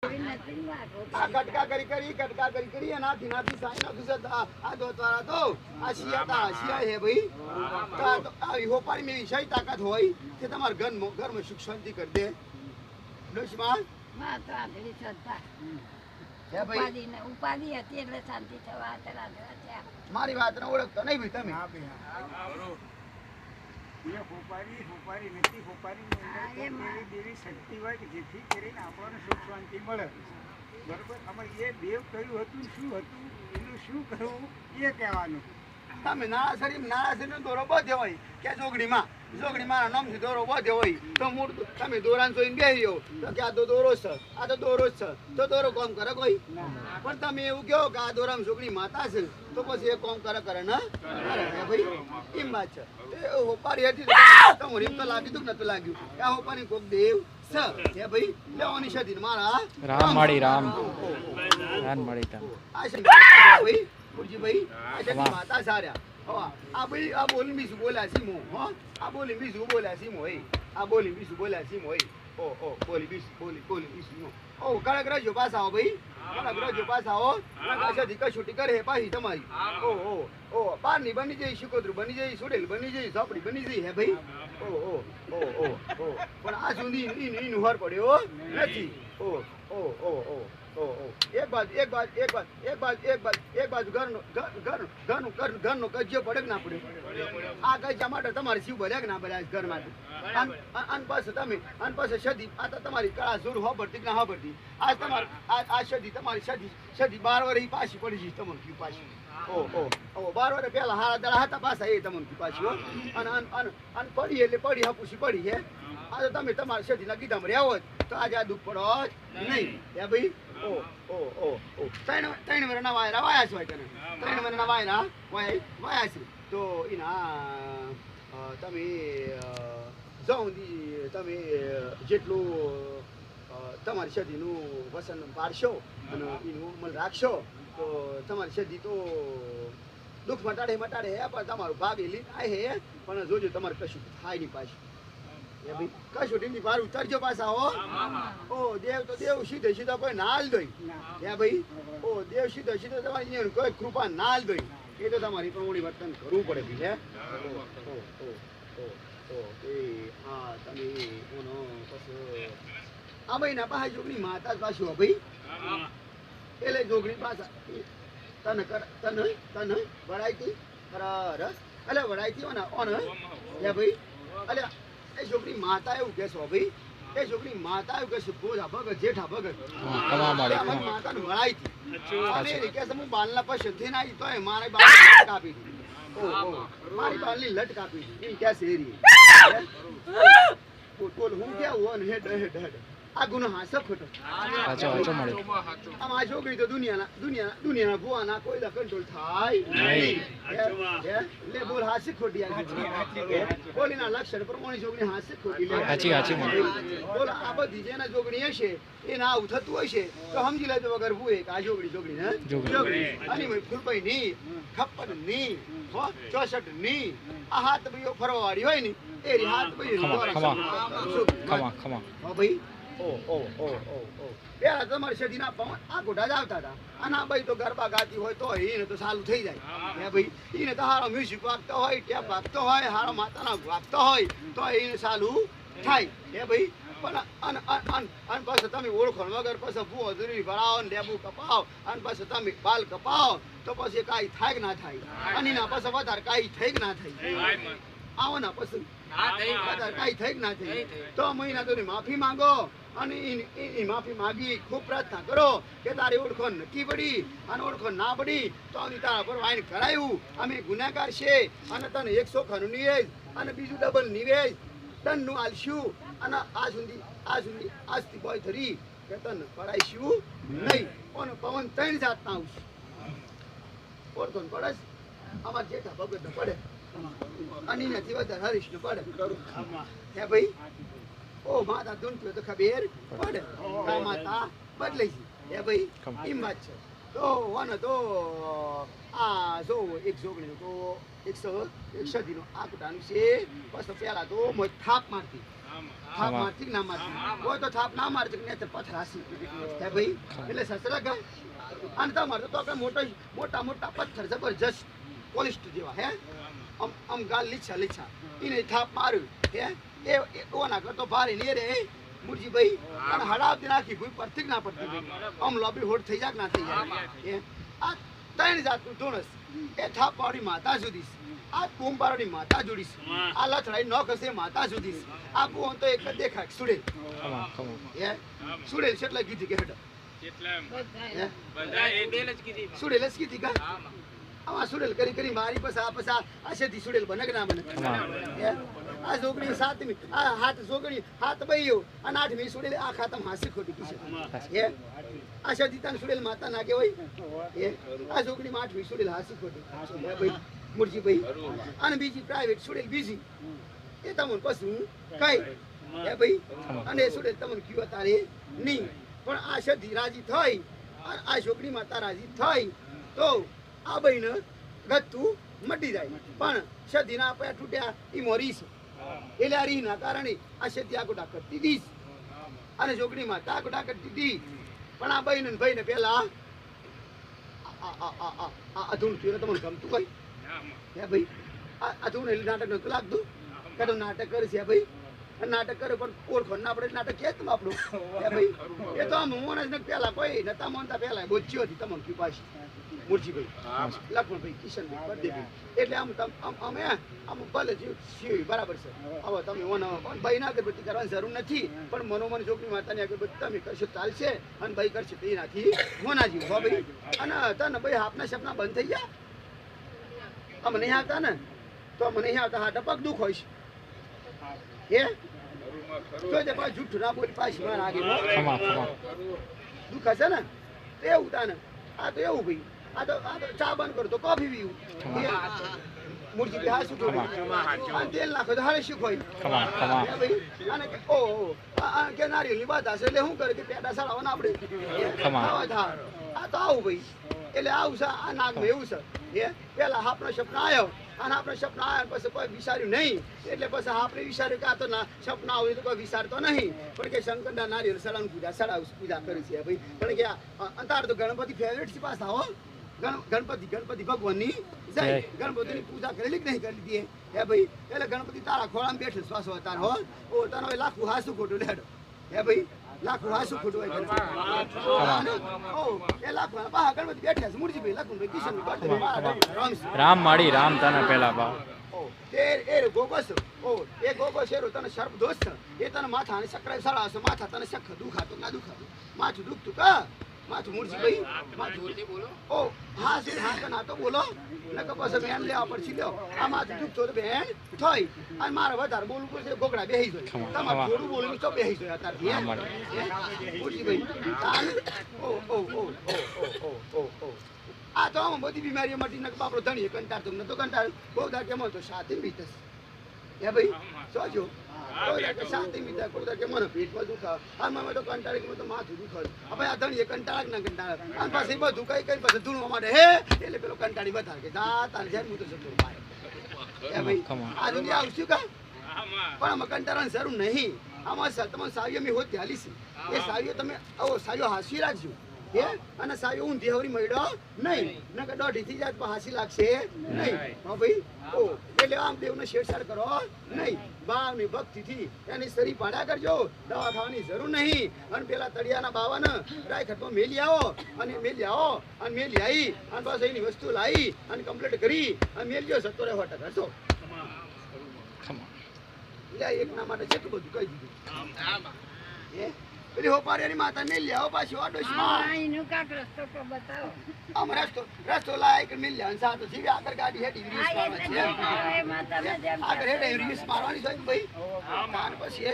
આ કટકા કરી કરી નાથી સાઈ નાખી સતા આ દોતવારા તો આ શિયા હે ભાઈ તો આ હોપારી મે વિષય તાકાત હોય કે તમાર ઘરમાં સુખ શાંતિ કરી દે દોશમાં માત્ર આધડી સત્તા હે ભાઈ ઉપાધિ હતી એટલે શાંતિ થવા તરા મારી વાતને ઓળખતો નહીં ભાઈ તમે ये होपारी નથી હોપારી એવી દેવી શક્તિ હોય કે જેથી કરીને આપણને સુખ શાંતિ મળે બરોબર અમારે એ દેવ કયું હતું શું હતું એનું શું કરવું એ કહેવાનું તમે નારાશરી દોરો બધ્યો હોય કે જોગણીમાં નામથી દોરો બધ્યો હોય તો મૂળ તમે દોરાન જોઈને બેહ્યો તો કે આ તો દોરો છે આ તો દોરો જ છે તો દોરો કામ કરે કોઈ પણ તમે એવું કહો કે આ દોરામાં જોગણી માતા છે તો પછી એ કામ કરે ને અરે ભાઈ એમ વાત છે એ હોપારી હતી તમારે એમ તો લાગ્યું તું નતું લાગ્યું કે આ હોપારી કોક દેવ છે હે ભાઈ લેવાની છે મારા રામ માળી રામ આ છે ભાઈ ભાઈ માતા સાર્યા આ ભાઈ આ બોલી બીજું બોલ્યા સીમો આ બોલી બીજું બોલ્યા સીમો બોલી બીજું કડક રજો પાસ આવો ભાઈ કશુટી કરે પાછી તમારી બારની બની જઈ શિકોતરું બની જઈ સુડેલ બની જઈ ઝોપડી બની જઈ હે ભાઈ પણ આ સુધી એનું હર પડ્યો નથી એક બાજુ ઘરનો કજ્જો પડે કે ના પડે આ કજ્જા માટે તમારે શિવ ભર્યા કે ના ભર્યા ઘર માટે અન પાસે સદી આ તો તમારી કળા જોર હોબરતી ના હોબરતી આજ તમારે આ સદી તમારી સદી 12 વર્ષ પાછી પડી જઈ તમને કયું પાછી 12 વર્ષ પહેલા હારા દડા હતા પાછા એ તમને કયું પાછી અને પડી એટલે પડી હાપુસી પડી હે આ તો તમે તમારી સદીના ગીધામાં રહ્યા હોત તો આજે આ દુઃખ પડો જ નહીં હે ભાઈ ત્રણ વર્ષના વાયરા વાયા છે તને 3 વર્ષના વાયરા વાયા છે તો એના તમે તમે જેટલું તમારી સદીનું વસન પાડશો અને એનું અમલ રાખશો તો તમારી સદી તો દુઃખ મટાડે હે પણ તમારું ભાગ એ લીધ આ હે પણ જોજો તમારે કશું થાય નહીં પાછું કશું બાર ઉતરજો પાછા ઓ દેવ તો દેવ સીધો કોઈ નાલ દોઈ હે ભાઈ દેવ સીધો તમારી કોઈ કૃપા નાલ દોઈ એ તો તમારી પ્રમાણે વર્તન કરવું પડે હે તમે આ ભાઈ ના પાસે જોગણી માતા પાછું ભાઈ એટલે જોગણી પાછા તને વડાઈતી એટલે વડાઈતી ઓન હે ભાઈ એટલે એ છોકરી માતા એવું કહેશો ભાઈ એ છોકરી માતા એવું કહેશે બોજા ભગત જેઠા ભગત માતાને વળાઈ હતી કે હું બાલના પાસે થી ના તો મારી બાલ કાપી દીધી મારી બાલની લટ કાપી દીધી કે શેરી બોલ હું કેવું હેડ આ ગુનો હાસો ખોટો આમ આ છોકરી તો દુનિયાના ભુવાના કોઈ દા કંટ્રોલ થાય નહીં લે બોલ હાસી ખોટી બોલીના લક્ષણ પ્રમાણે છોકરી હાસી ખોટી લે બોલ આ બધી જેના છોકરી હશે એના આવું થતું હોય છે તો સમજી લેજો વગર ભૂએ કે આ છોકરી હે અને ફૂલભાઈ ની ખપ્પન ની 64 ની આ હાથ ભાઈઓ ફરવા વાળી હોય ને એ હાથ ભાઈ ભાઈ પેલા તમારી સદીના પવન આ ગોઢા જ આવતા હતા અને આ ભાઈ તો ગરબા ગાતી હોય તો એને તો સારું થઈ જાય હે ભાઈ એને તો હારો મ્યુઝિક વાગતો હોય ટેપ વાગતો હોય હારો માતાના વાગતો હોય તો એને સારું થાય હે ભાઈ પણ અને પાછું તમે ઓળખો વગર પછી ભૂવો જરૂરી ભરાવો ને લેબુ કપાવો અને પછી તમે બાલ કપાવો તો પછી કાંઈ થાય કે ના થાય અને એના પછી વધારે કાંઈ થઈ કે ના થાય આવો ના પછી કાંઈ થઈ કે ના થાય તો મહિના તો માફી માંગો અને એ માફી માંગી ખૂબ પ્રાર્થના કરો કે તારી ઓળખો નક્કી પડી અને ઓળખો ના પડી તો તારા પર વાઈન કરાયું અમે ગુનેગાર છે અને તને 100 ખાનું નિવેજ અને બીજું ડબલ નિવેજ તનનું આલશું અને આ સુધી આજથી બોય ધરી કે તને પડાઈશું નહીં પણ પવન 3 જાતના આવશે ઓળખો પડે અમાર જેઠા ભગત ને પડે અને નથી વધારે હરીશ ને પડે હે ભાઈ ઓ માતા ધૂંટ્યો તો ખબર પડે માતા બદલે છે હે ભાઈ એમ વાત છે તો તો આ જો એક જોગણી તો 100 સદીનો આકડાનું છે પછી પેલા તો થાપ મારતી થાપ મારતી કે ના મારતી કોઈ તો થાપ ના મારે ને પથ્થર હાસી હે ભાઈ એટલે સસરા ગા અને તમારે તો કે મોટા મોટા પથ્થર જબરજસ્ત પોલિસ્ટ જેવા હે આમ ગાલ લીછા એને થાપ માર્યું હે એ ઓના કરતો ભારે ને રે મુરજીભાઈ અને હડાવતી નાખી કોઈ પડતી ના પડતી આમ લોબી હોડ થઈ જાય ના થઈ જાય એ આ ત્રણ જાતનું ધોણસ એ થાપ પાડી માતા સુધી આ કુંભારોની માતા જોડીશ આ લથડાઈ ન ખસે માતા સુધી આ કું તો એક દેખાય સુડેલ હે સુડેલ એટલે કીધી કે હેડ સુડેલ જ કીધી કા આમાં સુડેલ કરી મારી પાસે આ સેથી સુડેલ બને કે ના બને આ જોગણી સાતમી આ હાથ જોગણી હાથ બઈયો અને આઠમી સુડેલ આ ખાતમ હાસી ખોટી કીશે હે આ સેથી તન સુડેલ માતા ના કેવાય હે આ જોગણી માં આઠમી સુડેલ હાસી ખોટી હે ભાઈ મુરજીભાઈ અને બીજી પ્રાઇવેટ સુડેલ બીજી એ તમને પછી કઈ હે ભાઈ અને એ સુડેલ તમને કયો તારે નહીં પણ આ સેથી રાજી થઈ અને આ છોકરી માતા રાજી થઈ તો આ બહેન ગતું મટી જાય પણ સદીના પૈયા તૂટ્યા એ મોરીશ એટલે આ રીના કારણે આ સદી આગોટા કરતી દીશ અને છોકરીમાં આગોટા કરતી દી પણ આ બહેન ભાઈને પેલા અધૂન થયું તમને ગમતું કઈ હે ભાઈ અધૂન એટલે નાટક નતું લાગતું કે તો નાટક કરે છે ભાઈ નાટક કરે પણ ઓળખો ના પડે નાટક કે તું આપણું હે ભાઈ એ તો આમ મોણ જ પેલા કોઈ નતા મોનતા પેલા બોચ્યો હતી તમને કી પાછી મુરજીભાઈ લખમણભાઈ કિશનભાઈ પરદેભાઈ એટલે આમ અમે આમ ભલે છીએ બરાબર છે હવે તમે ભાઈ ના અગરબત્તી કરવાની જરૂર નથી પણ મનોમન છોકરી માતાની અગરબત્તી તમે કરશો ચાલશે અને ભાઈ કરશે તો એનાથી હોના જેવું હો ભાઈ અને તને ભાઈ હાપના સપના બંધ થઈ ગયા અમે નહીં આવતા ને તો અમે નહીં આવતા હા ટપક દુઃખ હોય છે હે તો પાછું જૂઠું ના બોલી પાછી માર આગે દુઃખ હશે ને તો એવું તાને આ તો એવું ભાઈ આ તો ચા બંધ કરો તો કોફી પીવું મુરજી બી હાસું થોડું તેલ નાખો તો હારે શીખ હોય અને કે નારિયેળની વાત હશે એટલે શું કરે કે પેટા સડાવવાના આપણે આ તો આવું ભાઈ એટલે આવું છે આ નાગમાં એવું છે એ પેલા આપણો સપના આવ્યો અને આપણે સપના આવ્યા પછી કોઈ વિચાર્યું નહીં એટલે પછી આપણે વિચાર્યું કે આ તો સપના આવે તો કોઈ વિચારતો નહીં પણ કે શંકરના નારિયેળ સડાવની પૂજા કરી છે ભાઈ પણ કે અંતાર તો ગણપતિ ફેવરેટ છે પાછા હો ગણપતિ ભગવાનની જય ગણપતિની પૂજા કરેલી કે નહીં કરી દીધી હે ભાઈ એટલે ગણપતિ તારા ખોળામાં બેઠે શ્વાસો તાર હો ઓ તને લાખું હાસું ખોટું લેડો હે ભાઈ લાખું હાસું ખોટું હોય એ લાખું બા ગણપતિ બેઠા છે મુરજીભાઈ લખું ભાઈ કિશન રામ માડી રામ તને પેલા બા એ ગોગસ એ ગોગસ એરો તને સર્પ દોસ્ત એ તને માથા ને સકરાય સડાવશે માથા તને સખ દુખાતું ના દુખાતું માથું દુખતું કા માથું મુરજીભાઈ માથું બોલો ઓ હા છે હા કના તો બોલો નકર પછી બેન લેવા પડશે લ્યો આ માથું દુખતો તો બેન થઈ અને મારે વધારે બોલવું પડશે ગોગડા બેહી જાય તમારે થોડું બોલવું તો બેહી જાય અત્યારે મુરજીભાઈ આ તો આમ બધી બીમારીઓ મટી નક બાપડો ધણીએ કંટાળ તમને તો કંટાળ બહુ દા કેમ તો સાથે બીતસ હે ભાઈ સોજો શાંતિ મીઠા કોઈ કે મને પેટમાં દુખા આ મને તો કંટાળે કે તો માથું દુખાવ હવે આ ધણીએ કંટાળા ના કંટાળા અને પાછી બધું કઈ પછી ધૂણવા માટે હે એટલે પેલો કંટાળી બતાવે કે જા તારે જેમ હું તો જતો પાડે હે ભાઈ આ દુનિયા આવશું કા પણ આમાં કંટાળાની જરૂર નહીં આમાં તમારે સાવીઓ મેં હોત હાલી છે એ સાવીઓ તમે આવો સાવીઓ હાસી રાખજો હે અને સાવીઓ ઊંધી હવરી મળ્યો નહીં નકર દોઢી થઈ જાય તો હાસી લાગશે નહીં હા ભાઈ ઓ એટલે આમ દેવને છેડછાડ કરો નહીં ભાવની ભક્તિથી એની શરીર પાડ્યા કરજો દવા ખાવાની જરૂર નહીં અને પેલા તળિયાના બાવાને રાયખટમાં મેલી આવો અને મેલી આવી અને બસ એની વસ્તુ લાવી અને કમ્પ્લીટ કરી અને મેલજો સત્તો રે હોટ કરશો એક ના માટે જેટલું બધું કહી દીધું પેલી હોપારી માતા મેલ આવો પાછી આમ રસ્તો લાય કે મેલ સાતો જીવી આગળ ગાડી હેડી આગળ હેડે રીસ મારવાની છે ભાઈ પછી